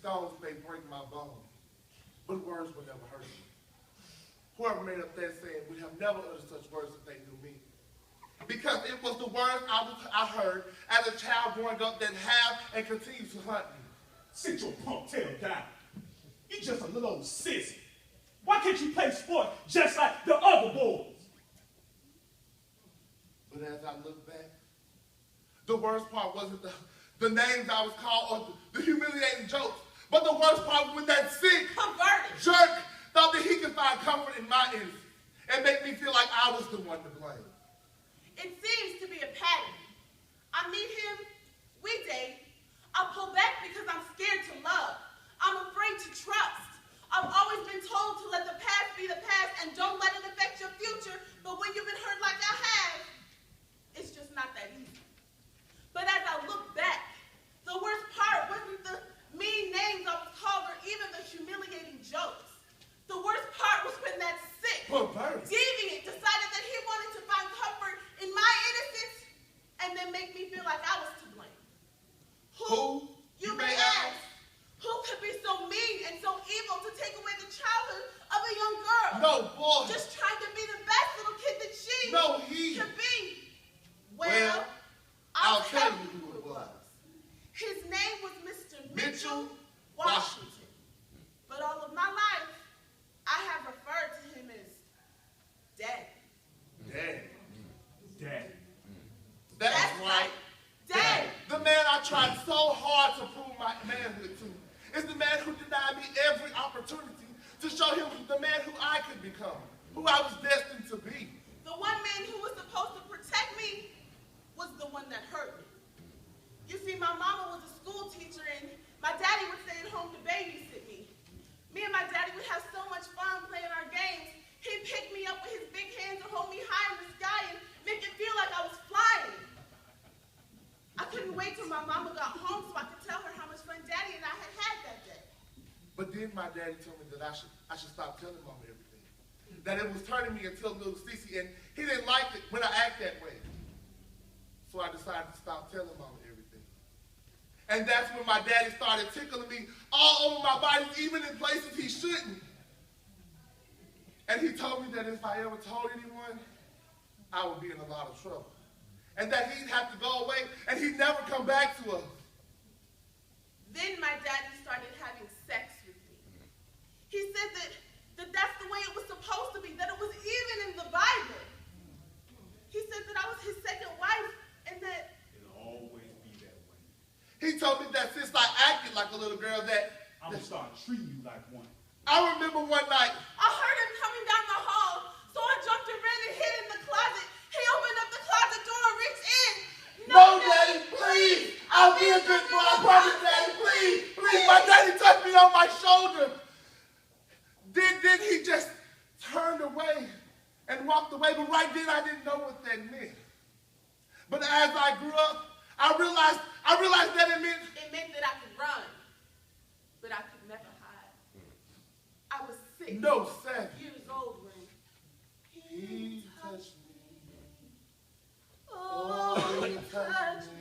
stones may break my bones, but words will never hurt me. Whoever made up that saying would have never uttered such words if they knew me. Because it was the words I heard as a child growing up that have and continues to haunt me. Sit your punk tail down. You just a little old sissy. Why can't you play sport just like the other boys? But as I look back, the worst part wasn't the names I was called or the humiliating jokes, but the worst part was when that sick, perverted jerk thought that he could find comfort in my innocence and make me feel like I was the one to blame. It seems to be a pattern. I meet him, we date. I pull back because I'm scared to love. I'm afraid to trust. I've always been told to let the past be the past and don't let it affect your future, but when you've been hurt like I have, it's just not that easy. But as I look back, the worst part wasn't the mean names I was called or even the humiliating jokes. The worst part was when that sick, deviant decided that he wanted to find comfort in my innocence and then make me feel like I was to blame. Who, you may ask, who could be so mean and so evil to take away the childhood of a young girl? No, boy. Just trying to be the best little kid that she could be. Well, I'll tell you who it was. His name was Mr. Mitchell Washington. But all of my life, I have referred to him as Dad. Dad. Dad. That's right. Dad. The man I tried so hard to prove my manhood to is the man who denied me every opportunity to show him the man who I could become, who I was destined to be. The one man who was supposed to protect me was the one that hurt me. You see, my mama was a school teacher and my daddy would stay at home to babysit me. Me and my daddy would have so much fun playing our games. He'd pick me up with his big hands and hold me high in the sky and make it feel like I was flying. I couldn't wait till my mama got home so I could tell her how much fun daddy and I had had that day. But then my daddy told me that I should stop telling mama everything. That it was turning me into a little sissy, and he didn't like it when I act that way. So I decided to stop telling mama everything. And that's when my daddy started tickling me all over my body, even in places he shouldn't. And he told me that if I ever told anyone, I would be in a lot of trouble. And that he'd have to go away and he'd never come back to us. Then my daddy started having sex with me. He said that that's the way it was supposed to be, that it was even in the Bible. He said that I was his second wife and that it'll always be that way. He told me that since I acted like a little girl that I'm gonna start treating you like one. I remember one night. I heard him coming down the hall, so I jumped and ran and hid in the closet. He opened up the closet door and reached in. No, Daddy, please. I'll be a good boy. I promise, Daddy, please. Please. My daddy touched me on my shoulder. Then he just turned away and walked away. But right then I didn't know what that meant. But as I grew up, I realized that it meant that I could run, but I could never hide. I was 6 years old when he touched me. Oh, he touched me.